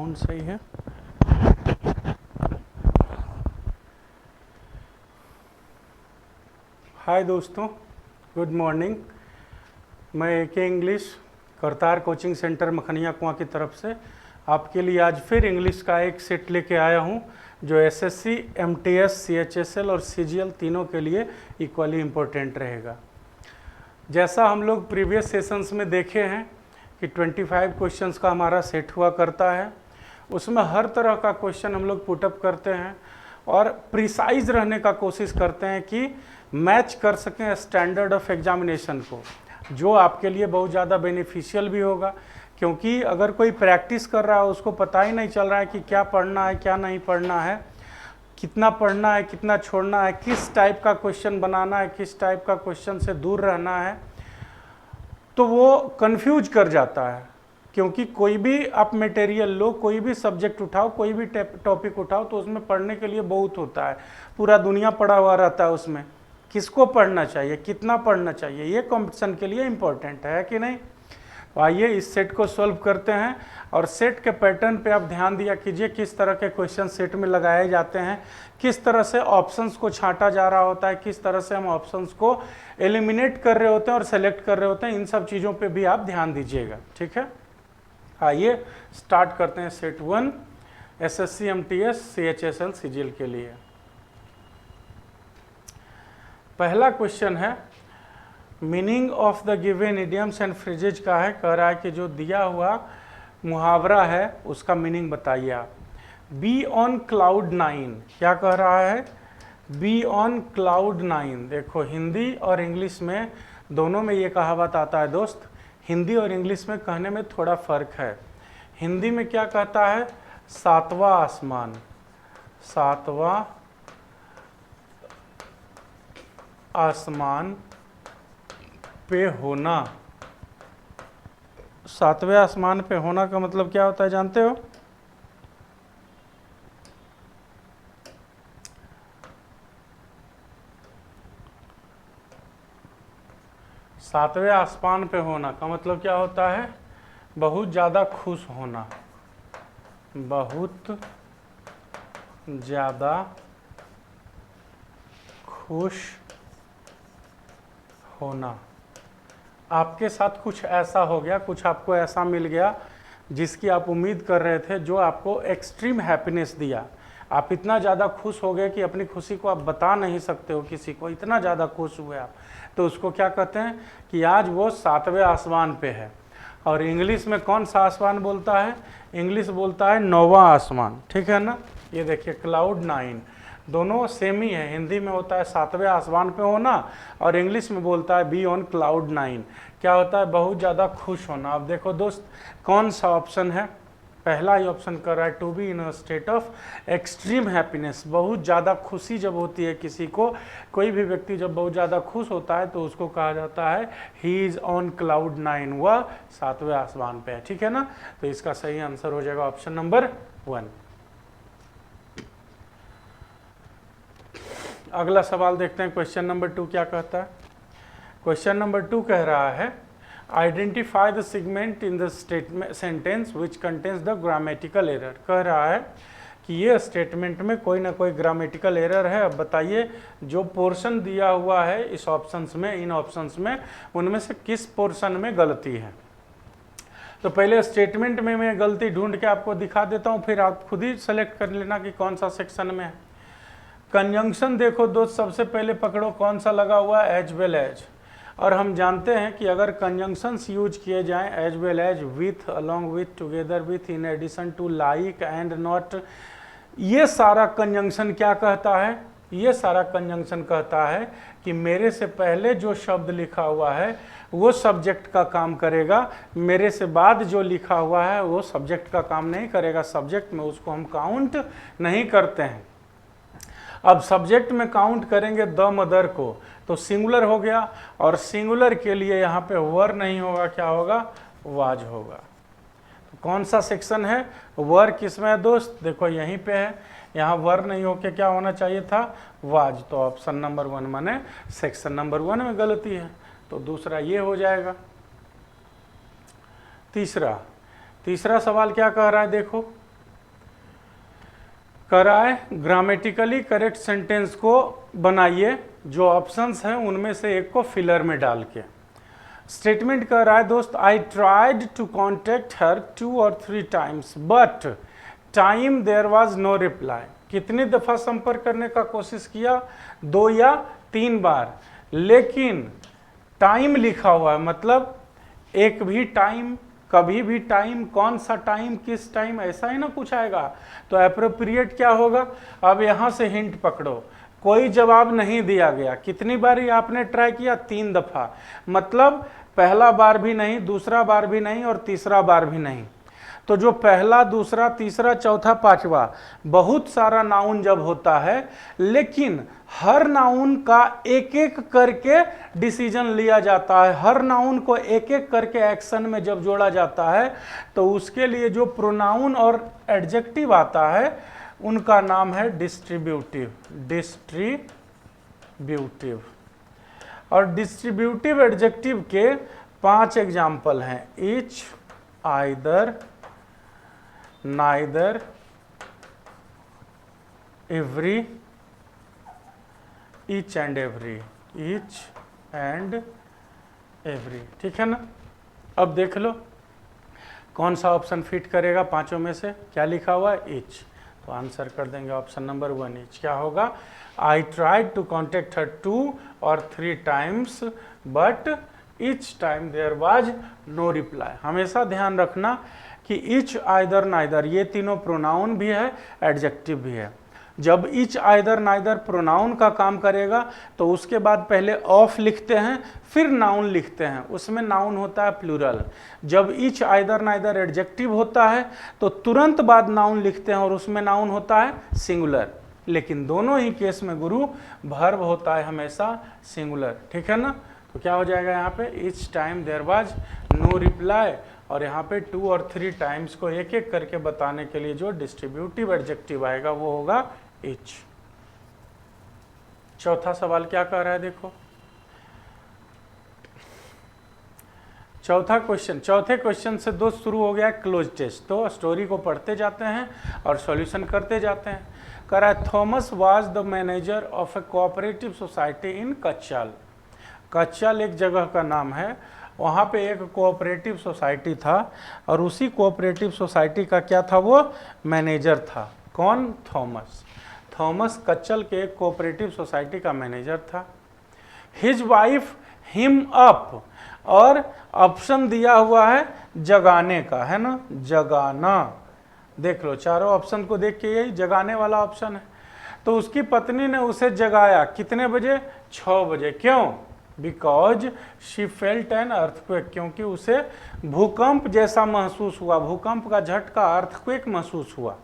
Sound सही है। हाय दोस्तों, गुड मॉर्निंग। मैं एके इंग्लिश करतार कोचिंग सेंटर मखनिया कुआं की तरफ से आपके लिए आज फिर इंग्लिश का एक सेट लेके आया हूं जो एसएससी, एमटीएस, सीएचएसएल और सीजीएल तीनों के लिए इक्वली इम्पोर्टेंट रहेगा। जैसा हम लोग प्रीवियस सेशंस में देखे हैं कि 25 क्वेश्चंस का हमारा सेट हुआ करता है, उसमें हर तरह का क्वेश्चन हम लोग पुटअप करते हैं और प्रिसाइज रहने का कोशिश करते हैं कि मैच कर सकें स्टैंडर्ड ऑफ एग्जामिनेशन को, जो आपके लिए बहुत ज़्यादा बेनिफिशियल भी होगा। क्योंकि अगर कोई प्रैक्टिस कर रहा है उसको पता ही नहीं चल रहा है कि क्या पढ़ना है क्या नहीं पढ़ना है, कितना पढ़ना है कितना छोड़ना है, किस टाइप का क्वेश्चन बनाना है, किस टाइप का क्वेश्चन से दूर रहना है, तो वो कंफ्यूज कर जाता है। क्योंकि कोई भी आप मटेरियल लो, कोई भी सब्जेक्ट उठाओ, कोई भी टॉपिक उठाओ, तो उसमें पढ़ने के लिए बहुत होता है, पूरा दुनिया पढ़ा हुआ रहता है उसमें। किसको पढ़ना चाहिए, कितना पढ़ना चाहिए, ये कॉम्पिटिशन के लिए इम्पोर्टेंट है कि नहीं। आइए इस सेट को सॉल्व करते हैं और सेट के पैटर्न पे आप ध्यान दिया कीजिए, किस तरह के क्वेश्चन सेट में लगाए जाते हैं, किस तरह से ऑप्शंस को छांटा जा रहा होता है, किस तरह से हम ऑप्शंस को एलिमिनेट कर रहे होते हैं और सेलेक्ट कर रहे होते हैं। इन सब चीज़ों पे भी आप ध्यान दीजिएगा, ठीक है। आइए स्टार्ट करते हैं set 1 SSC, MTS, CHSL, CGL के लिए। पहला क्वेश्चन है meaning of the given idioms and phrases का है। कह रहा है कि जो दिया हुआ मुहावरा है उसका मीनिंग बताइए आप। बी ऑन क्लाउड 9, क्या कह रहा है, बी ऑन क्लाउड 9। देखो हिंदी और इंग्लिश में दोनों में ये कहावत आता है दोस्त। हिंदी और इंग्लिश में कहने में थोड़ा फर्क है। हिंदी में क्या कहता है, सातवां आसमान, सातवां आसमान पे होना। सातवें आसमान पे होना का मतलब क्या होता है जानते हो? सातवें आसमान पे होना का मतलब क्या होता है, बहुत ज़्यादा खुश होना, बहुत ज़्यादा खुश होना। आपके साथ कुछ ऐसा हो गया, कुछ आपको ऐसा मिल गया जिसकी आप उम्मीद कर रहे थे, जो आपको एक्सट्रीम हैप्पीनेस दिया। आप इतना ज़्यादा खुश हो गए कि अपनी खुशी को आप बता नहीं सकते हो किसी को, इतना ज़्यादा खुश हुए आप। तो उसको क्या कहते हैं कि आज वो सातवें आसमान पे है। और इंग्लिश में कौन सा आसमान बोलता है, इंग्लिश बोलता है नौवां आसमान, ठीक है ना। ये देखिए क्लाउड 9, दोनों सेम ही है। हिंदी में होता है सातवें आसमान पे होना और इंग्लिश में बोलता है बी ऑन क्लाउड 9। क्या होता है, बहुत ज़्यादा खुश होना। अब देखो दोस्त कौन सा ऑप्शन है, पहला ही ऑप्शन कर रहा है to be in a state of extreme happiness. बहुत ज़्यादा खुशी जब होती है किसी को, कोई भी व्यक्ति जब बहुत ज़्यादा खुश होता है तो उसको कहा जाता है ही इज़ ऑन क्लाउड 9, वह सातवें आसमान पे है, ठीक है ना। तो इसका सही आंसर हो जाएगा ऑप्शन नंबर 1। अगला सवाल देखते हैं, क्वेश्चन नंबर 2 क्या कहता है। क्वेश्चन नंबर 2 कह रहा है identify the segment in the statement sentence which contains the grammatical error. कह रहा है कि ये स्टेटमेंट में कोई ना कोई ग्रामेटिकल एरर है। अब बताइए जो पोर्शन दिया हुआ है इस ऑप्शंस में, इन ऑप्शंस में, उनमें से किस पोर्शन में गलती है। तो पहले स्टेटमेंट में मैं गलती ढूंढ के आपको दिखा देता हूँ, फिर आप खुद ही सेलेक्ट कर लेना कि कौन सा सेक्शन में है। कंजंक्शन देखो दोस्त, सबसे पहले पकड़ो कौन सा लगा हुआ है, एज वेल एज। और हम जानते हैं कि अगर कंजंक्शंस यूज किए जाएं, as well as, with, along with, together with, in addition to, like, and, not, ये सारा कंजंक्शन क्या कहता है, ये सारा कंजंक्शन कहता है कि मेरे से पहले जो शब्द लिखा हुआ है वो सब्जेक्ट का काम करेगा, मेरे से बाद जो लिखा हुआ है वो सब्जेक्ट का काम नहीं करेगा। सब्जेक्ट में उसको हम काउंट नहीं करते हैं। अब सब्जेक्ट में काउंट करेंगे द मदर को तो सिंगुलर हो गया, और सिंगुलर के लिए यहाँ पे वर नहीं होगा, क्या होगा, वाज होगा। तो कौन सा सेक्शन है, वर किसमें है दोस्त, देखो यहीं पे है, यहाँ वर नहीं होके क्या होना चाहिए था, वाज। तो ऑप्शन नंबर 1 माने सेक्शन नंबर 1 में गलती है, तो दूसरा ये हो जाएगा। तीसरा सवाल क्या कह रहा है, देखो कराए ग्रामेटिकली करेक्ट सेंटेंस को बनाइए, जो ऑप्शंस हैं उनमें से एक को फिलर में डाल के। स्टेटमेंट कर रहा है दोस्त, I tried to contact her 2 और 3 times but time there was no reply. कितनी दफ़ा संपर्क करने का कोशिश किया? 2 या 3 बार, लेकिन टाइम लिखा हुआ है, मतलब एक भी टाइम, कभी भी टाइम, कौन सा टाइम, किस टाइम, ऐसा ही ना कुछ आएगा। तो एप्रोप्रिएट क्या होगा? अब यहाँ से हिंट पकड़ो, कोई जवाब नहीं दिया गया। कितनी बारी आपने ट्राई किया? 3 दफ़ा, मतलब पहला बार भी नहीं, दूसरा बार भी नहीं और तीसरा बार भी नहीं। तो जो पहला, दूसरा, तीसरा, चौथा, पांचवा, बहुत सारा नाउन जब होता है, लेकिन हर नाउन का एक एक करके डिसीजन लिया जाता है, हर नाउन को एक एक करके एक्शन में जब जोड़ा जाता है, तो उसके लिए जो प्रोनाउन और एडजेक्टिव आता है उनका नाम है डिस्ट्रीब्यूटिव। डिस्ट्रीब्यूटिव। और डिस्ट्रीब्यूटिव एडजेक्टिव के 5 एग्जाम्पल हैं: each, either, neither, every, each and every, each and every। ठीक है ना? अब देख लो कौन सा ऑप्शन फिट करेगा पांचों में से। क्या लिखा हुआ है? ईच। तो आंसर कर देंगे ऑप्शन नंबर 1 ईच। क्या होगा? I tried to contact her 2 और 3 times but each time there was no reply. हमेशा ध्यान रखना कि ईच, आइदर, नाइदर ये तीनों प्रोनाउन भी है, एडजेक्टिव भी है। जब ईच, आइदर, नाइदर प्रोनाउन का काम करेगा तो उसके बाद पहले ऑफ लिखते हैं, फिर नाउन लिखते हैं, उसमें नाउन होता है प्लूरल। जब ईच, आइदर, नाइदर एडजेक्टिव होता है तो तुरंत बाद नाउन लिखते हैं और उसमें नाउन होता है सिंगुलर। लेकिन दोनों ही केस में गुरु वर्ब होता है हमेशा सिंगुलर। ठीक है ना? तो क्या हो जाएगा यहाँ पे? Each time there was no reply. और यहाँ पे 2 और 3 टाइम्स को एक एक करके बताने के लिए जो डिस्ट्रीब्यूटिव एडजेक्टिव आएगा वो होगा ईच। चौथा सवाल क्या कह रहा है देखो। चौथा क्वेश्चन, चौथे क्वेश्चन से दोस्त शुरू हो गया क्लोज टेस्ट। तो स्टोरी को पढ़ते जाते हैं और सॉल्यूशन करते जाते हैं। कह रहा है Thomas was the manager of a cooperative society in Kachchal. Kachchal एक जगह का नाम है, वहाँ पे एक कोऑपरेटिव सोसाइटी था और उसी कोऑपरेटिव सोसाइटी का क्या था? वो मैनेजर था। कौन? थॉमस। थॉमस कच्चल के एक कोऑपरेटिव सोसाइटी का मैनेजर था। हिज वाइफ हिम अप, और ऑप्शन दिया हुआ है जगाने का, है ना? जगाना। देख लो चारों ऑप्शन को देख के यही जगाने वाला ऑप्शन है। तो उसकी पत्नी ने उसे जगाया कितने बजे? 6 बजे। क्यों? Because she felt an earthquake, क्योंकि उसे भूकंप जैसा महसूस हुआ, भूकंप का झटका, अर्थक्वेक महसूस हुआ।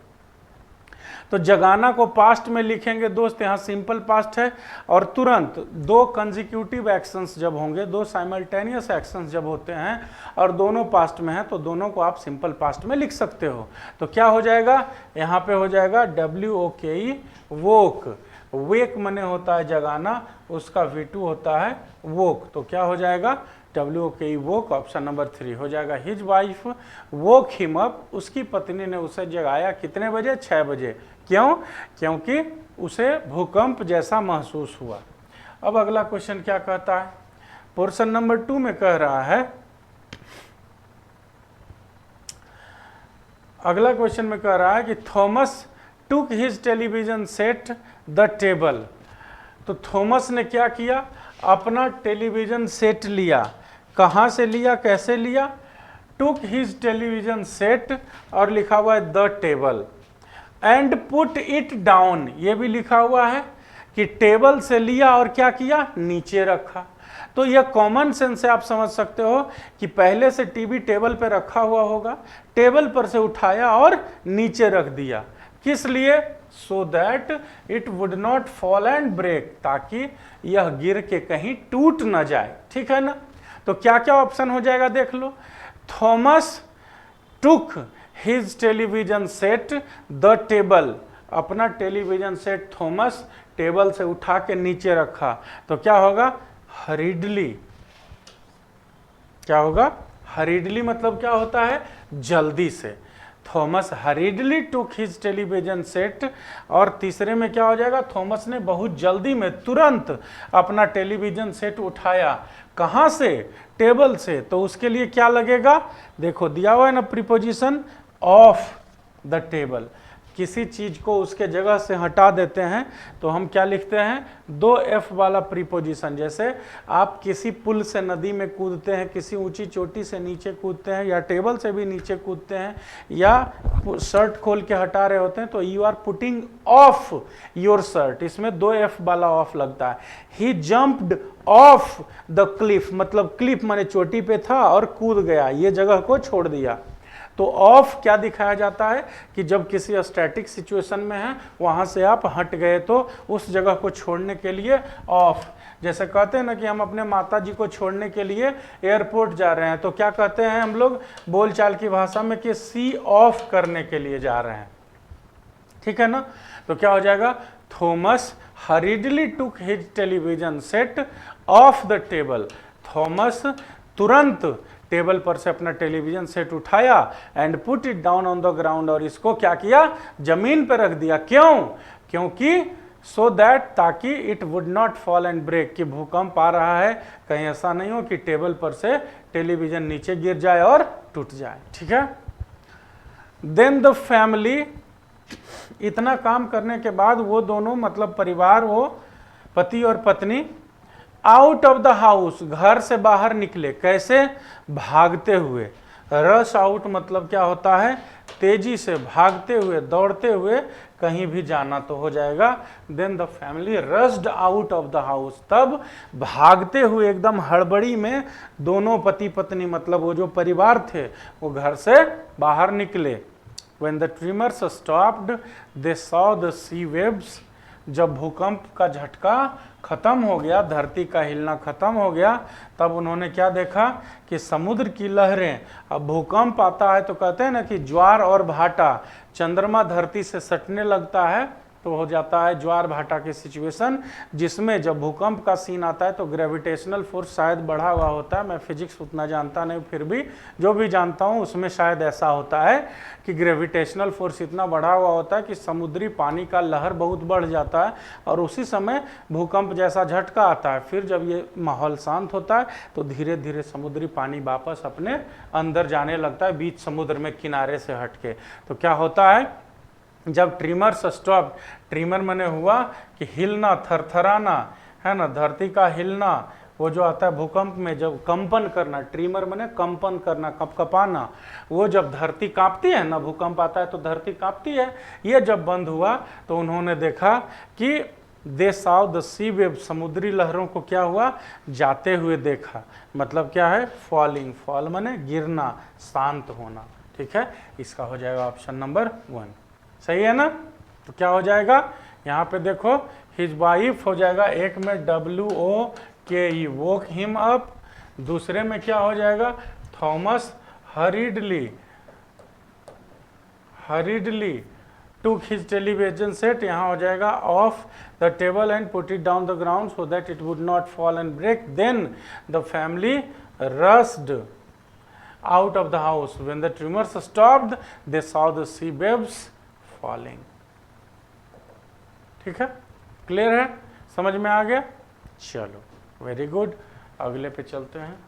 तो जगाना को पास्ट में लिखेंगे दोस्त, यहाँ सिंपल पास्ट है, और तुरंत 2 कंजिक्यूटिव एक्शंस जब होंगे, 2 साइमल्टेनियस एक्शंस जब होते हैं और दोनों पास्ट में हैं तो दोनों को आप सिंपल पास्ट में लिख सकते हो। तो क्या हो जाएगा? यहाँ पे हो जाएगा WOKE, वोक। वेक मने होता है जगाना, उसका V2 होता है वोक। तो क्या हो जाएगा? WOKE वोक। ऑप्शन नंबर 3 हो जाएगा। हिज वाइफ वोक हिम अप, उसकी पत्नी ने उसे जगाया कितने बजे? 6 बजे। क्यों? क्योंकि उसे भूकंप जैसा महसूस हुआ। अब अगला क्वेश्चन क्या कहता है? पोर्शन नंबर 2 में कह रहा है, अगला क्वेश्चन में कह रहा है कि Thomas took his television set the table. तो थॉमस ने क्या किया? अपना टेलीविजन सेट लिया। कहाँ से लिया? कैसे लिया? टुक हिज टेलीविजन सेट और लिखा हुआ है the table, and put it down. ये भी लिखा हुआ है कि टेबल से लिया और क्या किया? नीचे रखा। तो यह कॉमन सेंस से आप समझ सकते हो कि पहले से टीवी टेबल पर रखा हुआ होगा, टेबल पर से उठाया और नीचे रख दिया। किस लिए? So that it would not fall and break, ताकि यह गिर के कहीं टूट न जाए। ठीक है ना? तो क्या क्या ऑप्शन हो जाएगा देख लो। Thomas took his television set the table, अपना टेलीविजन सेट थॉमस टेबल से उठा के नीचे रखा। तो क्या होगा? हरीडली। क्या होगा? हरीडली मतलब क्या होता है? जल्दी से। Thomas hurriedly took his television set, और तीसरे में क्या हो जाएगा, थॉमस ने बहुत जल्दी में तुरंत अपना टेलीविजन सेट उठाया। कहाँ से, टेबल से, तो उसके लिए क्या लगेगा, देखो दिया हुआ है ना प्रीपोजिशन ऑफ द टेबल, किसी चीज को उसके जगह से हटा देते हैं तो हम क्या लिखते हैं, 2F वाला प्रीपोजिशन। जैसे आप किसी पुल से नदी में कूदते हैं, किसी ऊंची चोटी से नीचे कूदते हैं, या टेबल से भी नीचे कूदते हैं, या शर्ट खोल के हटा रहे होते हैं, तो you are putting off your shirt, इसमें 2F वाला ऑफ लगता है। He jumped off the cliff, मतलब क्लिफ माने चोटी पे था और कूद गया, ये जगह को छोड़ दिया। तो ऑफ क्या दिखाया जाता है कि जब किसी स्टैटिक सिचुएशन में है वहां से आप हट गए तो उस जगह को छोड़ने के लिए ऑफ। जैसे कहते हैं ना कि हम अपने माता जी को छोड़ने के लिए एयरपोर्ट जा रहे हैं, तो क्या कहते हैं हम लोग बोलचाल की भाषा में कि सी ऑफ करने के लिए जा रहे हैं, ठीक है ना। तो क्या हो जाएगा, Thomas hurriedly took his television set of the table, Thomas तुरंत टेबल पर से अपना टेलीविजन सेट उठाया and put it down on the ground, और इसको क्या किया, जमीन पर रख दिया। क्यों, क्योंकि सो दैट, ताकि it would not fall and break, कि भूकंप आ रहा है, कहीं ऐसा नहीं हो कि टेबल पर से टेलीविजन नीचे गिर जाए और टूट जाए, ठीक है। देन द फैमिली, इतना काम करने के बाद वो दोनों मतलब परिवार, वो पति और पत्नी आउट ऑफ द हाउस, घर से बाहर निकले। कैसे, भागते हुए। रश आउट मतलब क्या होता है, तेजी से, भागते हुए, दौड़ते हुए, कहीं भी जाना तो हो जाएगा। Then the family rushed out of the house, तब भागते हुए एकदम हड़बड़ी में दोनों पति पत्नी मतलब वो जो परिवार थे वो घर से बाहर निकले। When the tremors stopped, they saw the sea waves, जब भूकंप का झटका खत्म हो गया, धरती का हिलना खत्म हो गया, तब उन्होंने क्या देखा कि समुद्र की लहरें। अब भूकंप आता है तो कहते हैं ना कि ज्वार और भाटा, चंद्रमा धरती से सटने लगता है तो हो जाता है ज्वार भाटा की सिचुएशन, जिसमें जब भूकंप का सीन आता है तो ग्रेविटेशनल फोर्स शायद बढ़ा हुआ होता है। मैं फिजिक्स उतना जानता नहीं, फिर भी जो भी जानता हूँ उसमें शायद ऐसा होता है कि ग्रेविटेशनल फोर्स इतना बढ़ा हुआ होता है कि समुद्री पानी का लहर बहुत बढ़ जाता है, और उसी समय भूकंप जैसा झटका आता है। फिर जब ये माहौल शांत होता है तो धीरे धीरे समुद्री पानी वापस अपने अंदर जाने लगता है, बीच समुद्र में किनारे से हटके। तो क्या होता है, जब ट्रिमर्स स्टॉप, ट्रिमर मने हुआ कि हिलना, थरथराना, है ना, धरती का हिलना, वो जो आता है भूकंप में, जब कंपन करना, ट्रिमर मने कंपन करना, कपकपाना, वो जब धरती कांपती है ना, भूकंप आता है तो धरती कांपती है, ये जब बंद हुआ तो उन्होंने देखा कि they saw the sea wave, समुद्री लहरों को क्या हुआ, जाते हुए देखा। मतलब क्या है, फॉलिंग, फॉल मने गिरना, शांत होना, ठीक है। इसका हो जाएगा ऑप्शन नंबर 1, सही है ना। तो क्या हो जाएगा, यहाँ पे देखो हिज वाइफ हो जाएगा, एक में WOKE, वोक हिम अप, दूसरे में क्या हो जाएगा, Thomas hurriedly took his television set, यहाँ हो जाएगा off the table and put it down the ground so that it would not fall and break. Then the family rushed out of the house. When the tremors stopped, they saw the sea waves falling. ठीक है, clear है, समझ में आ गया। चलो, very good, अगले पे चलते हैं।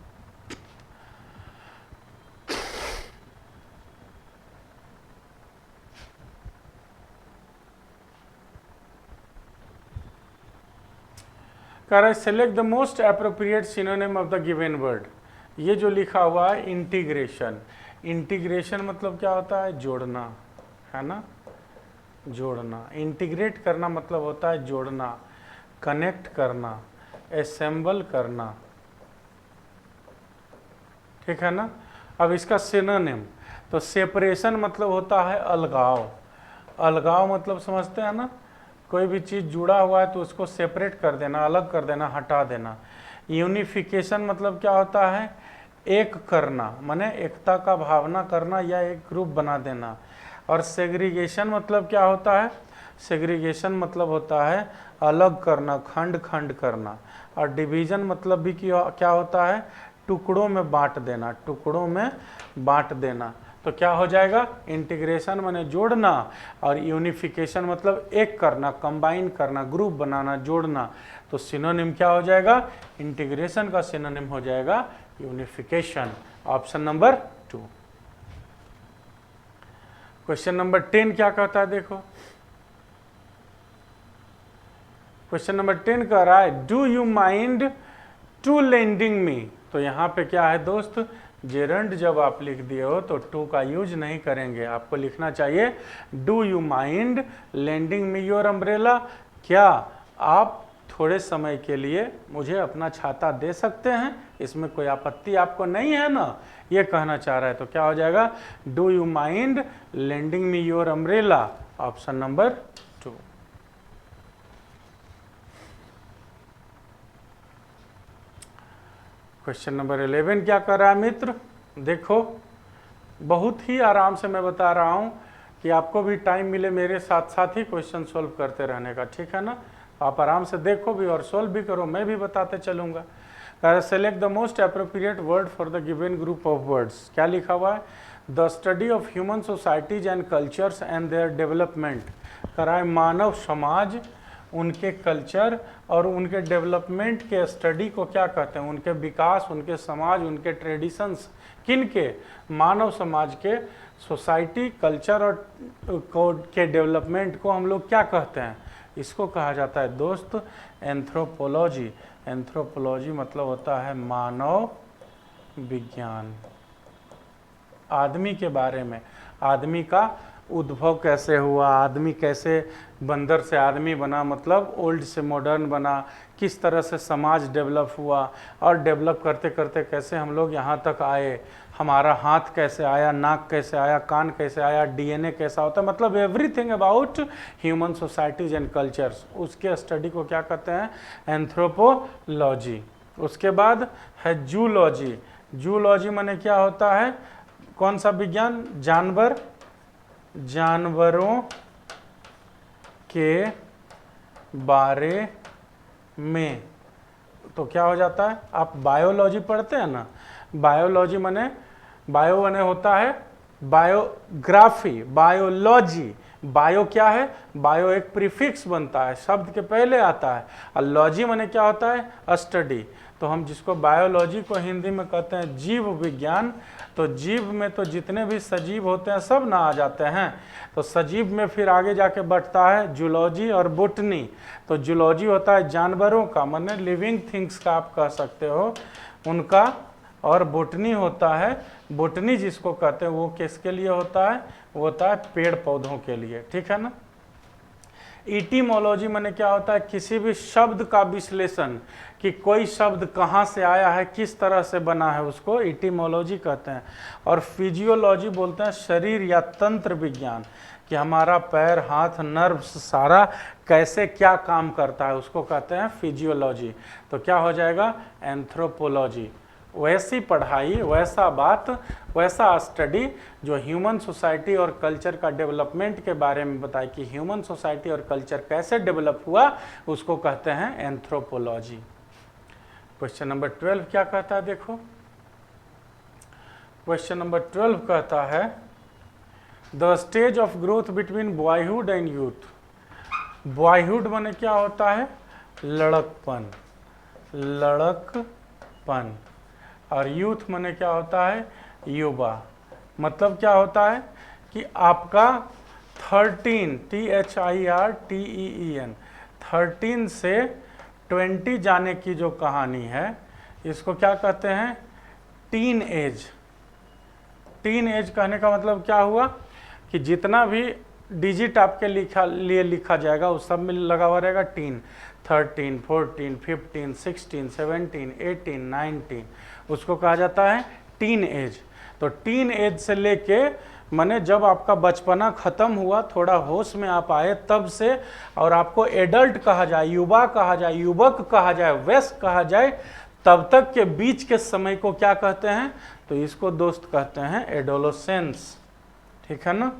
कह रहा है select the most appropriate synonym of the given word. ये जो लिखा हुआ है इंटीग्रेशन, इंटीग्रेशन मतलब क्या होता है, जोड़ना, है ना, जोड़ना। इंटीग्रेट करना मतलब होता है जोड़ना, कनेक्ट करना, असेंबल करना, ठीक है ना। अब इसका सिनोनिम, तो सेपरेशन मतलब होता है अलगाव। अलगाव मतलब समझते हैं ना, कोई भी चीज़ जुड़ा हुआ है तो उसको सेपरेट कर देना, अलग कर देना, हटा देना। यूनिफिकेशन मतलब क्या होता है, एक करना, माने एकता का भावना करना या एक ग्रुप बना देना। और सेग्रीगेशन मतलब क्या होता है, सेग्रीगेशन मतलब होता है अलग करना, खंड खंड करना। और डिवीजन मतलब भी क्या होता है, टुकड़ों में बांट देना, टुकड़ों में बांट देना। तो क्या हो जाएगा, इंटीग्रेशन माने जोड़ना, और यूनिफिकेशन मतलब एक करना, कंबाइन करना, ग्रुप बनाना, जोड़ना। तो सिनोनिम क्या हो जाएगा, इंटीग्रेशन का सिनोनिम हो जाएगा unification. Option number 2। Question number 10 क्या कहता है, देखो क्वेश्चन नंबर 10 कह रहा है do you mind to lending me. तो यहाँ पे क्या है दोस्त, जेरंड जब आप लिख दिए हो तो टू का यूज नहीं करेंगे, आपको लिखना चाहिए do you mind lending me your umbrella. क्या आप थोड़े समय के लिए मुझे अपना छाता दे सकते हैं, इसमें कोई आपत्ति आपको नहीं है ना, ये कहना चाह रहा है। तो क्या हो जाएगा, do you mind lending me your umbrella. Option number 2। Question number 11 क्या कर रहा है मित्र, देखो बहुत ही आराम से मैं बता रहा हूं कि आपको भी टाइम मिले मेरे साथ साथ ही क्वेश्चन सोल्व करते रहने का, ठीक है ना। आप आराम से देखो भी और सोल्व भी करो, मैं भी बताते चलूंगा। Select the most appropriate word for the given group of words. क्या लिखा हुआ है, the study of human societies and cultures and their development. कराए मानव समाज, उनके कल्चर और उनके डेवलपमेंट के स्टडी को क्या कहते हैं, उनके विकास, उनके समाज, उनके ट्रेडिशंस, किन के, मानव समाज के, सोसाइटी, कल्चर और के डेवलपमेंट को हम लोग क्या कहते हैं, इसको कहा जाता है दोस्त एंथ्रोपोलॉजी। एंथ्रोपोलॉजी मतलब होता है मानव विज्ञान, आदमी के बारे में, आदमी का उद्भव कैसे हुआ, आदमी कैसे बंदर से आदमी बना, मतलब ओल्ड से मॉडर्न बना, किस तरह से समाज डेवलप हुआ और डेवलप करते करते कैसे हम लोग यहाँ तक आए, हमारा हाथ कैसे आया, नाक कैसे आया, कान कैसे आया, डीएनए कैसा होता है, मतलब everything about human societies and cultures, उसके स्टडी को क्या कहते हैं, एंथ्रोपोलॉजी। उसके बाद है जूलॉजी। जूलॉजी माने क्या होता है, कौन सा विज्ञान, जानवरों के बारे में। तो क्या हो जाता है, आप बायोलॉजी पढ़ते हैं ना, बायोलॉजी माने बायो माने होता है बायोग्राफी, बायोलॉजी, बायो क्या है, बायो एक प्रीफिक्स बनता है, शब्द के पहले आता है, और लॉजी माने क्या होता है, स्टडी। तो हम जिसको बायोलॉजी को हिंदी में कहते हैं जीव विज्ञान, तो जीव में तो जितने भी सजीव होते हैं सब ना आ जाते हैं। तो सजीव में फिर आगे जाके बढ़ता है जूलॉजी और बोटनी। तो जूलॉजी होता है जानवरों का, माने लिविंग थिंग्स का आप कह सकते हो, उनका, और बोटनी होता है, बोटनी जिसको कहते हैं वो किसके लिए होता है, वो होता है पेड़ पौधों के लिए, ठीक है ना। इटिमोलॉजी माने क्या होता है, किसी भी शब्द का विश्लेषण, कि कोई शब्द कहाँ से आया है, किस तरह से बना है, उसको इटिमोलॉजी कहते हैं। और फिजियोलॉजी बोलते हैं शरीर या तंत्र विज्ञान, कि हमारा पैर, हाथ, नर्व्स सारा कैसे क्या काम करता है, उसको कहते हैं फिजियोलॉजी। तो क्या हो जाएगा, एंथ्रोपोलॉजी। वैसी पढ़ाई, वैसा बात, वैसा स्टडी जो ह्यूमन सोसाइटी और कल्चर का डेवलपमेंट के बारे में बताए, कि ह्यूमन सोसाइटी और कल्चर कैसे डेवलप हुआ, उसको कहते हैं एंथ्रोपोलॉजी। क्वेश्चन नंबर 12 क्या कहता है, देखो क्वेश्चन नंबर 12 कहता है the stage of growth between boyhood and youth. Boyhood माने क्या होता है, लड़कपन, लड़कपन, और यूथ माने क्या होता है, युवा। मतलब क्या होता है कि आपका 13 THIRTEEN 13 से 20 जाने की जो कहानी है, इसको क्या कहते हैं, टीन एज। टीन एज कहने का मतलब क्या हुआ कि जितना भी डिजिट आपके लिए लिखा जाएगा उस सब में लगा हुआ रहेगा टीन, 13, 14, 15, 16, 17, 18, 19, उसको कहा जाता है टीन एज। तो टीन एज से लेके माने जब आपका बचपना खत्म हुआ, थोड़ा होश में आप आए, तब से और आपको एडल्ट कहा जाए, युवा कहा जाए, युवक कहा जाए, वयस्क कहा जाए, तब तक के बीच के समय को क्या कहते हैं, तो इसको दोस्त कहते हैं एडोलेसेंस, ठीक है ना।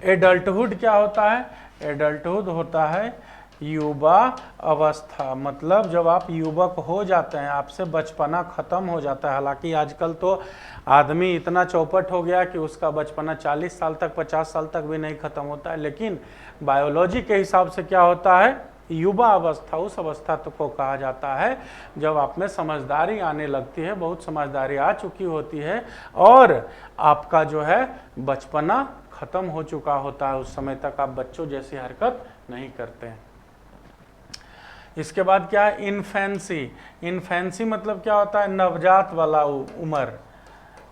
एडल्टहुड क्या होता है, एडल्टहुड होता है युवा अवस्था मतलब जब आप युवक हो जाते हैं, आपसे बचपना खत्म हो जाता है। हालांकि आजकल तो आदमी इतना चौपट हो गया कि उसका बचपना 40 साल तक 50 साल तक भी नहीं खत्म होता है, लेकिन बायोलॉजी के हिसाब से क्या होता है, युवा अवस्था उस अवस्था को कहा जाता है जब आप में समझदारी आने लगती है, बहुत समझदारी आ चुकी होती है और आपका जो है बचपना खत्म हो चुका होता है। उस समय तक आप बच्चों जैसी हरकत नहीं करते हैं। इसके बाद क्या है, इन्फेंसी। इन्फेंसी मतलब क्या होता है, नवजात वाला उम्र,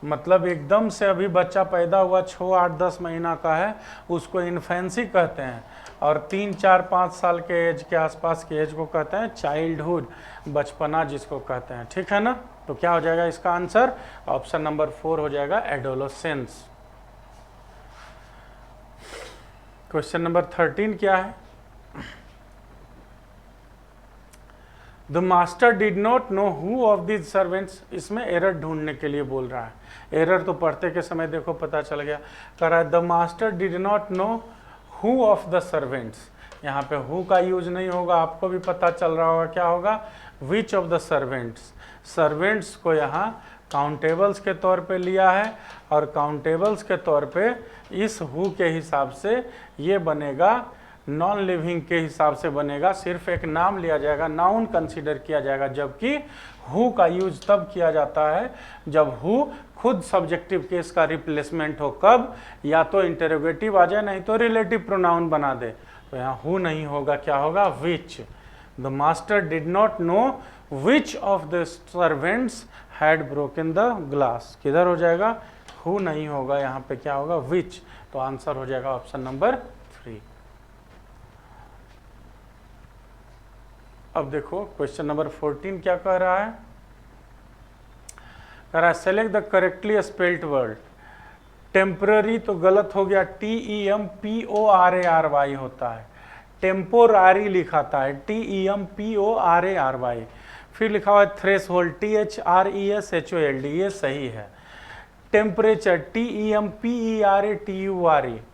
मतलब एकदम से अभी बच्चा पैदा हुआ 6, 8, 10 महीना का है, उसको इन्फेंसी कहते हैं। और 3, 4, 5 साल के एज के आसपास के एज को कहते हैं चाइल्डहुड, बचपना जिसको कहते हैं। ठीक है ना। तो क्या हो जाएगा इसका आंसर, ऑप्शन नंबर 4 हो जाएगा एडोलेसेंस। क्वेश्चन नंबर 13 क्या है, the master did not know who of the servants. इसमें एरर ढूंढने के लिए बोल रहा है। एरर तो पढ़ते के समय देखो पता चल गया, कह रहा है the master did not know who of the servants. यहाँ पे हु का यूज नहीं होगा, आपको भी पता चल रहा होगा क्या होगा, विच ऑफ द सर्वेंट्स। सर्वेंट्स को यहाँ काउंटेबल्स के तौर पे लिया है और काउंटेबल्स के तौर पे इस हु के हिसाब से ये बनेगा, नॉन लिविंग के हिसाब से बनेगा, सिर्फ एक नाम लिया जाएगा, नाउन कंसीडर किया जाएगा। जबकि हु का यूज तब किया जाता है जब हु खुद सब्जेक्टिव केस का रिप्लेसमेंट हो। कब, या तो इंटरोगेटिव आ जाए नहीं तो रिलेटिव प्रोनाउन बना दे। तो यहाँ हु नहीं होगा, क्या होगा, which. The master did not know which of the servants had broken the glass. किधर हो जाएगा, हु नहीं होगा, यहाँ पे क्या होगा, विच। तो आंसर हो जाएगा ऑप्शन नंबर 3। अब देखो क्वेश्चन नंबर 14 क्या कह रहा है, कह रहा है select the correctly spelled word. Temporary तो गलत हो गया, TEMPORARY होता है, टेम्पोरारी लिखाता है, TEMPORARY। फिर लिखा हुआ है थ्रेशोल्ड, THRESHOLD, ये सही है। टेम्परेचर TEMPERATURE,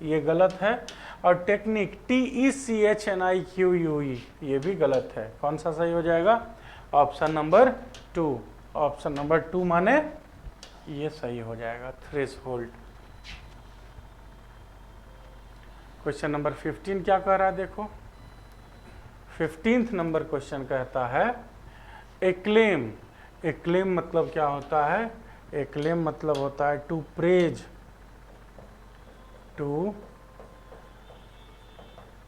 ये गलत है। और टेक्निक TECHNIQUE, ये भी गलत है। कौन सा सही हो जाएगा, ऑप्शन नंबर 2। ऑप्शन नंबर 2 माने ये सही हो जाएगा, थ्रेशोल्ड। क्वेश्चन नंबर 15 क्या कह रहा है, देखो 15th नंबर क्वेश्चन कहता है एक्लेम। एक्लेम मतलब क्या होता है, एक्लेम मतलब होता है टू प्रेज, टू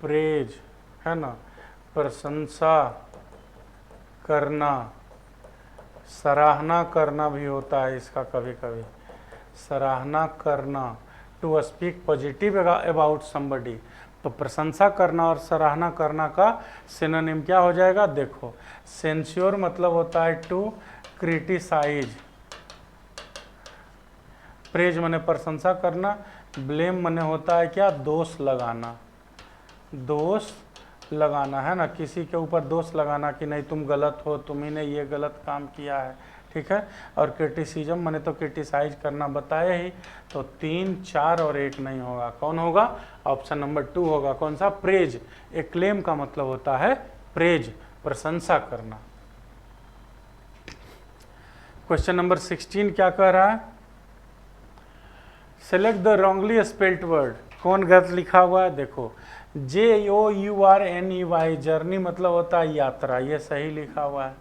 प्रेज है ना, प्रशंसा करना, सराहना करना भी होता है इसका कभी कभी, सराहना करना, to speak positive about somebody. तो प्रशंसा करना और सराहना करना का सिनोनिम क्या हो जाएगा, देखो सेंस्योर मतलब होता है टू क्रिटिसाइज, प्रेज मने प्रशंसा करना, ब्लेम मने होता है क्या, दोष लगाना, दोष लगाना है ना, किसी के ऊपर दोष लगाना कि नहीं तुम गलत हो, तुम्ही ने ये गलत काम किया है। ठीक है। और क्रिटिसिज्म मैंने तो क्रिटिसाइज करना बताया ही, तो 3, 4 और 1 नहीं होगा। कौन होगा, ऑप्शन नंबर 2 होगा। कौन सा, प्रेज। एक्लेम का मतलब होता है प्रेज, प्रशंसा करना। क्वेश्चन नंबर 16 क्या कह रहा है, select the wrongly spelled word. कौन गलत लिखा हुआ है, देखो JOURNEY, जर्नी मतलब होता है यात्रा, ये सही लिखा हुआ है।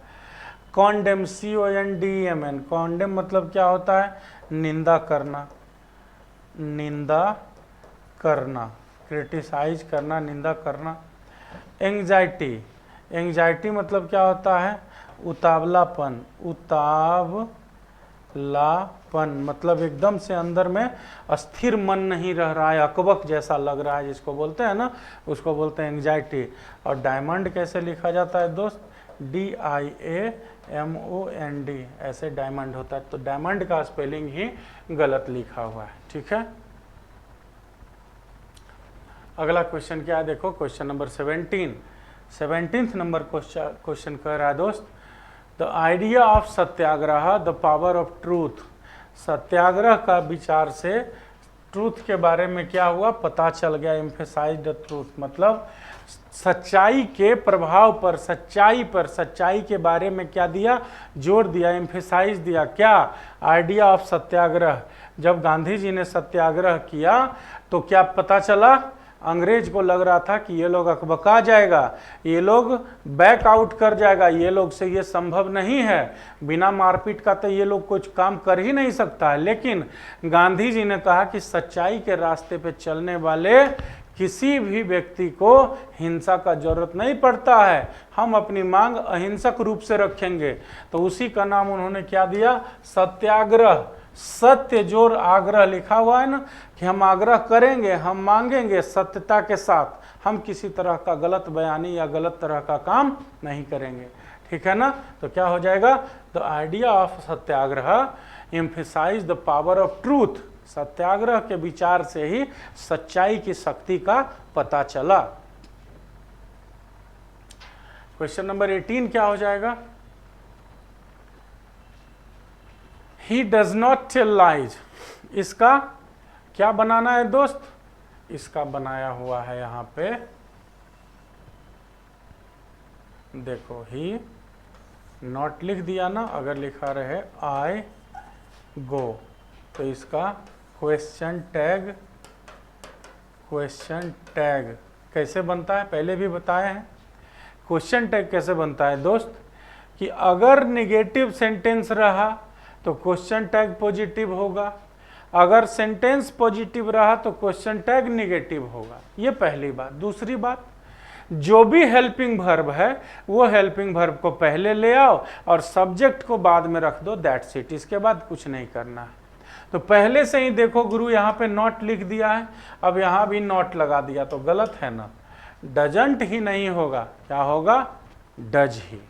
कॉन्डेम, CONDEMN, कॉन्डेम मतलब क्या होता है, निंदा करना, निंदा करना, क्रिटिसाइज करना, निंदा करना। एंग्जाइटी, एंग्जाइटी मतलब क्या होता है, उतावलापन, उतावलापन मतलब एकदम से अंदर में अस्थिर मन नहीं रह रहा है, अकबक जैसा लग रहा है, जिसको बोलते हैं ना, उसको बोलते हैं एंग्जाइटी। और डायमंड कैसे लिखा जाता है दोस्त, DIAMOND, ऐसे डायमंड होता है। तो डायमंड का स्पेलिंग ही गलत लिखा हुआ है। ठीक है। अगला क्वेश्चन क्या है, देखो question number 17th number question कह रहा है दोस्त, the idea of satyagraha, the power of truth. सत्याग्रह का विचार से ट्रूथ के बारे में क्या हुआ, पता चल गया। एम्फेसाइज द ट्रूथ मतलब सच्चाई के प्रभाव पर, सच्चाई के बारे में क्या दिया, जोर दिया, एम्फेसाइज दिया। क्या, आइडिया ऑफ सत्याग्रह। जब गांधी जी ने सत्याग्रह किया तो क्या पता चला, अंग्रेज को लग रहा था कि ये लोग अकबका जाएगा, ये लोग बैक आउट कर जाएगा, ये लोग से ये संभव नहीं है, बिना मारपीट का तो ये लोग कुछ काम कर ही नहीं सकता है। लेकिन गांधी जी ने कहा कि सच्चाई के रास्ते पे चलने वाले किसी भी व्यक्ति को हिंसा का जरूरत नहीं पड़ता है, हम अपनी मांग अहिंसक रूप से रखेंगे। तो उसी का नाम उन्होंने क्या दिया, सत्याग्रह। सत्य जोर आग्रह लिखा हुआ है ना, कि हम आग्रह करेंगे, हम मांगेंगे सत्यता के साथ, हम किसी तरह का गलत बयानी या गलत तरह का काम नहीं करेंगे। ठीक है ना। तो क्या हो जाएगा, the idea of satyagraha emphasize the power of truth. सत्याग्रह के विचार से ही सच्चाई की शक्ति का पता चला। क्वेश्चन नंबर 18 क्या हो जाएगा, he does not tell lies. इसका क्या बनाना है दोस्त, इसका बनाया हुआ है यहां पे, देखो ही नॉट लिख दिया ना, अगर लिखा रहे आई गो तो इसका क्वेश्चन टैग कैसे बनता है, पहले भी बताए हैं। क्वेश्चन टैग कैसे बनता है दोस्त, कि अगर निगेटिव सेंटेंस रहा तो क्वेश्चन टैग पॉजिटिव होगा, अगर सेंटेंस पॉजिटिव रहा तो क्वेश्चन टैग निगेटिव होगा। ये पहली बात। दूसरी बात, जो भी हेल्पिंग वर्ब है वो हेल्पिंग वर्ब को पहले ले आओ और सब्जेक्ट को बाद में रख दो, दैट्स इट। इसके बाद कुछ नहीं करना है। तो पहले से ही देखो गुरु यहाँ पे नॉट लिख दिया है, अब यहाँ भी नॉट लगा दिया तो गलत है ना, डजंट ही नहीं होगा, क्या होगा, does he.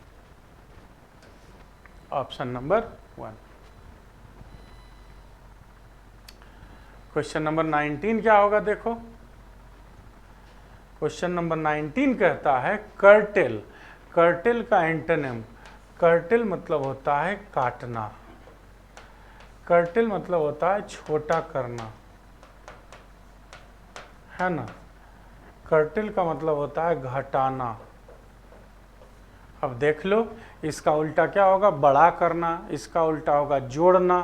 Option number 1। Question number 19 क्या होगा, देखो क्वेश्चन नंबर 19 कहता है कर्टेल। कर्टेल का एंटोनिम, कर्टेल मतलब होता है काटना, कर्टेल मतलब होता है छोटा करना, है ना। कर्टेल का मतलब होता है घटाना। अब देख लो, इसका उल्टा क्या होगा, बड़ा करना, इसका उल्टा होगा जोड़ना।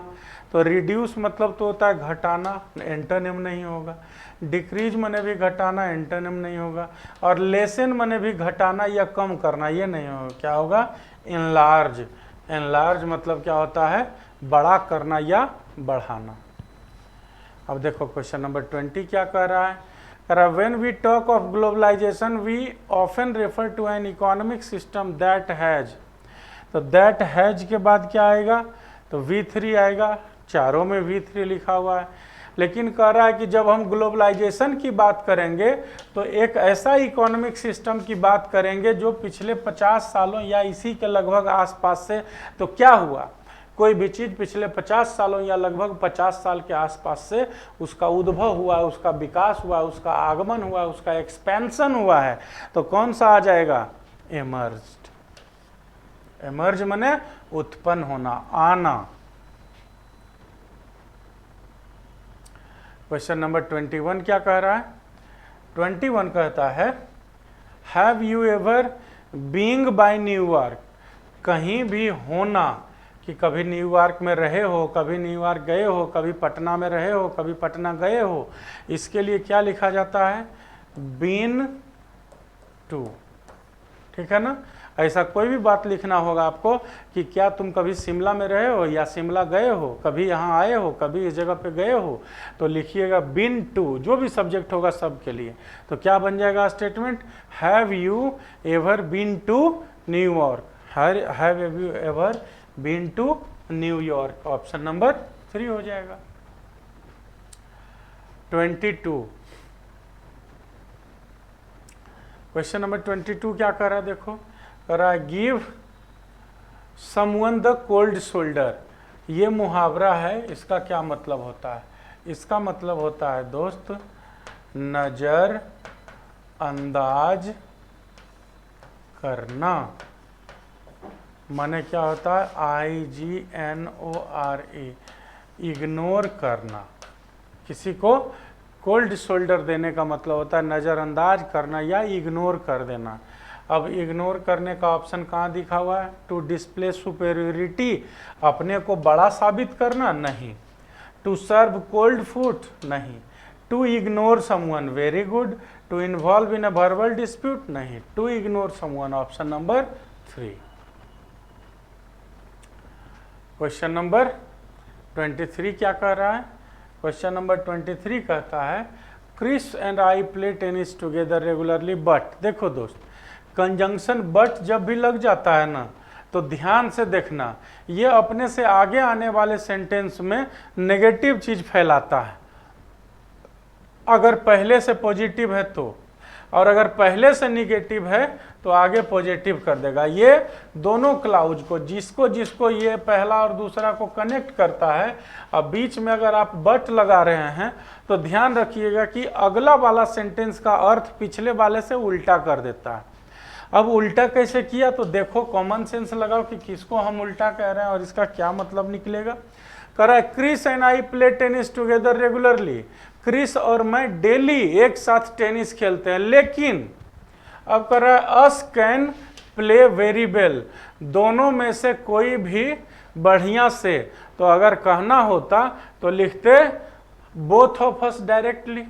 तो रिड्यूस मतलब तो होता है घटाना, एंटोनिम नहीं होगा। डिक्रीज मने भी घटाना, एंटोनिम नहीं होगा। और लेसन मने भी घटाना या कम करना, ये नहीं होगा। क्या होगा, इनलार्ज। इनलार्ज मतलब क्या होता है, बड़ा करना या बढ़ाना। अब देखो क्वेश्चन नंबर 20 क्या कह रहा है, when we talk of globalization we often refer to an economic system that has, तो that has के बाद क्या आएगा, तो V3 आएगा, चारों में V3 लिखा हुआ है। लेकिन कह रहा है कि जब हम ग्लोबलाइजेशन की बात करेंगे तो एक ऐसा इकोनॉमिक सिस्टम की बात करेंगे जो पिछले 50 सालों या इसी के लगभग आसपास से, तो क्या हुआ, कोई भी चीज़ पिछले 50 सालों या लगभग 50 साल के आसपास से उसका उद्भव हुआ है, उसका विकास हुआ है, उसका आगमन हुआ है, उसका एक्सपेंशन हुआ है, तो कौन सा आ जाएगा, एमर्ज्ड। एमर्ज माने उत्पन्न होना, आना। क्वेश्चन नंबर 21 क्या कह रहा है, 21 कहता है have you ever being by New York, कहीं भी होना, कि कभी न्यूयॉर्क में रहे हो, कभी न्यूयॉर्क गए हो, कभी पटना में रहे हो, कभी पटना गए हो, इसके लिए क्या लिखा जाता है, बीन टू। ठीक है ना। ऐसा कोई भी बात लिखना होगा आपको कि क्या तुम कभी शिमला में रहे हो या शिमला गए हो, कभी यहाँ आए हो, कभी इस जगह पे गए हो, तो लिखिएगा बीन टू, जो भी सब्जेक्ट होगा सब के लिए। तो क्या बन जाएगा statement, have you ever been to New York, have you ever been to New York. Option number 3 हो जाएगा। 22 क्वेश्चन नंबर 22 क्या कर रहा है, देखो कर रहा है give someone the cold shoulder. ये मुहावरा है, इसका क्या मतलब होता है, इसका मतलब होता है दोस्त नजर अंदाज करना। माने क्या होता है, IGNORE, इग्नोर करना। किसी को कोल्ड शोल्डर देने का मतलब होता है नज़रअंदाज करना या इग्नोर कर देना। अब इग्नोर करने का ऑप्शन कहाँ दिखा हुआ है? टू डिस्प्ले सुपेरियोरिटी, अपने को बड़ा साबित करना, नहीं। टू सर्व कोल्ड फूड, नहीं। To ignore someone, very good. To involve in a verbal dispute, नहीं। To ignore someone, option number 3। Question number 23 क्या कह रहा है? क्वेश्चन नंबर 23 कहता है Chris and I play tennis together regularly but. देखो दोस्त, कंजंक्शन बट जब भी लग जाता है ना, तो ध्यान से देखना, ये अपने से आगे आने वाले सेंटेंस में नेगेटिव चीज फैलाता है। अगर पहले से पॉजिटिव है तो, और अगर पहले से निगेटिव है तो आगे पॉजिटिव कर देगा। ये दोनों क्लाउज को, जिसको जिसको ये पहला और दूसरा को कनेक्ट करता है, अब बीच में अगर आप बट लगा रहे हैं तो ध्यान रखिएगा कि अगला वाला सेंटेंस का अर्थ पिछले वाले से उल्टा कर देता है। अब उल्टा कैसे किया? तो देखो, कॉमन सेंस लगाओ कि किसको हम उल्टा कह रहे हैं और इसका क्या मतलब निकलेगा। कह रहा है Chris and I play tennis together regularly, Chris और मैं डेली एक साथ टेनिस खेलते हैं, लेकिन अब कह रहा है अस कैन प्ले वेरी वेल, दोनों में से कोई भी बढ़िया से। तो अगर कहना होता तो लिखते both of us directly,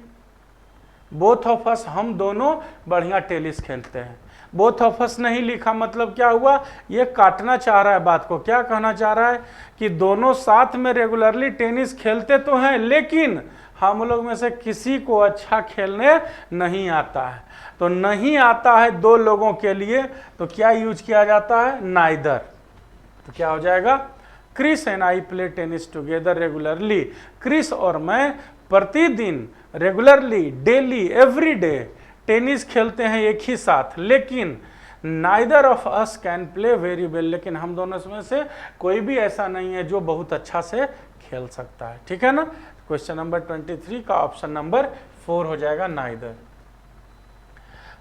both of us, हम दोनों बढ़िया टेनिस खेलते हैं। बोथ ऑफ अस नहीं लिखा, मतलब क्या हुआ? ये काटना चाह रहा है बात को। क्या कहना चाह रहा है कि दोनों साथ में रेगुलरली टेनिस खेलते तो हैं, लेकिन हम लोग में से किसी को अच्छा खेलने नहीं आता है। तो नहीं आता है दो लोगों के लिए, तो क्या यूज किया जाता है? नाइदर। तो क्या हो जाएगा? Chris and I play tennis together regularly, Chris और मैं प्रतिदिन regularly, daily, every day tennis खेलते हैं एक ही साथ, लेकिन neither of us can play very well, लेकिन हम दोनों में से कोई भी ऐसा नहीं है जो बहुत अच्छा से खेल सकता है। ठीक है ना? क्वेश्चन नंबर 23 का ऑप्शन नंबर 4 हो जाएगा, नाइदर।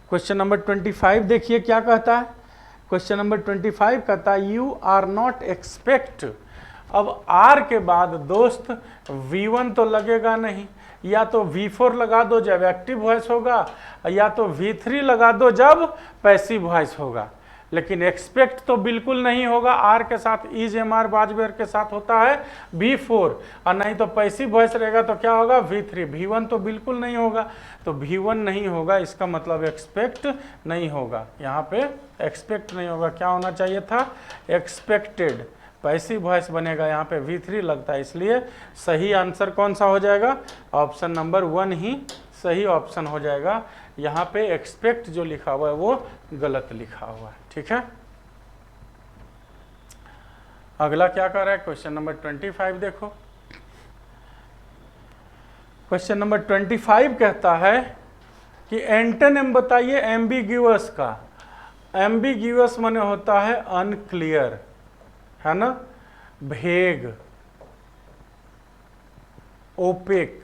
क्वेश्चन नंबर 25 देखिए क्या कहता है। क्वेश्चन नंबर 25 कहता है यू आर नॉट एक्सपेक्ट। अब आर के बाद दोस्त V1 तो लगेगा नहीं, या तो V4 लगा दो जब एक्टिव वॉइस होगा, या तो V3 लगा दो जब पैसिव वॉइस होगा, लेकिन एक्सपेक्ट तो बिल्कुल नहीं होगा। आर के साथ इज एम.आर. बाजवेयर के साथ होता है V4, और नहीं तो पैसिव वॉइस रहेगा तो क्या होगा? V3। V1 तो बिल्कुल नहीं होगा, तो V1 नहीं होगा, इसका मतलब एक्सपेक्ट नहीं होगा। यहाँ पे एक्सपेक्ट नहीं होगा, क्या होना चाहिए था? एक्सपेक्टेड। पैसिव वॉइस बनेगा, यहाँ पे V3 लगता है, इसलिए सही आंसर कौन सा हो जाएगा? ऑप्शन नंबर 1 ही सही ऑप्शन हो जाएगा। यहाँ पे एक्सपेक्ट जो लिखा हुआ है वो गलत लिखा हुआ है। ठीक है, अगला क्या कर रहा है? क्वेश्चन नंबर 25 देखो। क्वेश्चन नंबर 25 कहता है कि एंटोनिम बताइए एम्बिग्यूअस का। एम्बिग्यूअस माने होता है अनक्लियर, है ना, भेग, ओपेक,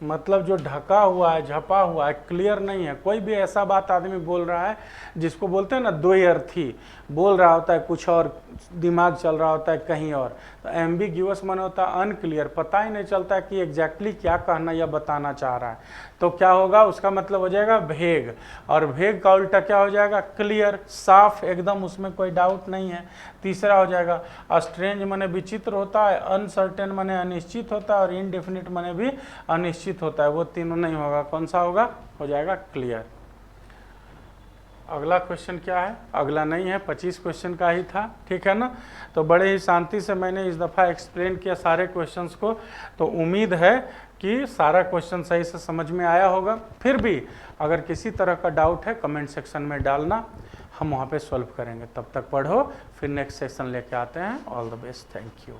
मतलब जो ढका हुआ है, झपा हुआ है, क्लियर नहीं है। कोई भी ऐसा बात आदमी बोल रहा है जिसको बोलते हैं ना दो अर्थी, बोल रहा होता है कुछ और, दिमाग चल रहा होता है कहीं और। तो एम्बिग्यूअस माने होता है अनक्लियर, पता ही नहीं चलता कि एग्जैक्टली क्या कहना या बताना चाह रहा है। तो क्या होगा? उसका मतलब हो जाएगा भेग, और भेग का उल्टा क्या हो जाएगा? क्लियर, साफ एकदम, उसमें कोई डाउट नहीं है। तीसरा हो जाएगा स्ट्रेंज माने विचित्र होता है, अनसर्टेन माने अनिश्चित होता है, और इनडेफिनिट माने भी अनिश्चित होता है। वो तीनों नहीं होगा, कौन सा होगा? हो जाएगा क्लियर। अगला क्वेश्चन क्या है? अगला नहीं है, 25 क्वेश्चन का ही था। ठीक है ना? तो बड़े ही शांति से मैंने इस दफ़ा एक्सप्लेन किया सारे क्वेश्चंस को, तो उम्मीद है कि सारा क्वेश्चन सही से समझ में आया होगा। फिर भी अगर किसी तरह का डाउट है कमेंट सेक्शन में डालना, हम वहाँ पे सॉल्व करेंगे। तब तक पढ़ो, फिर नेक्स्ट सेशन लेके आते हैं। All the best, thank you.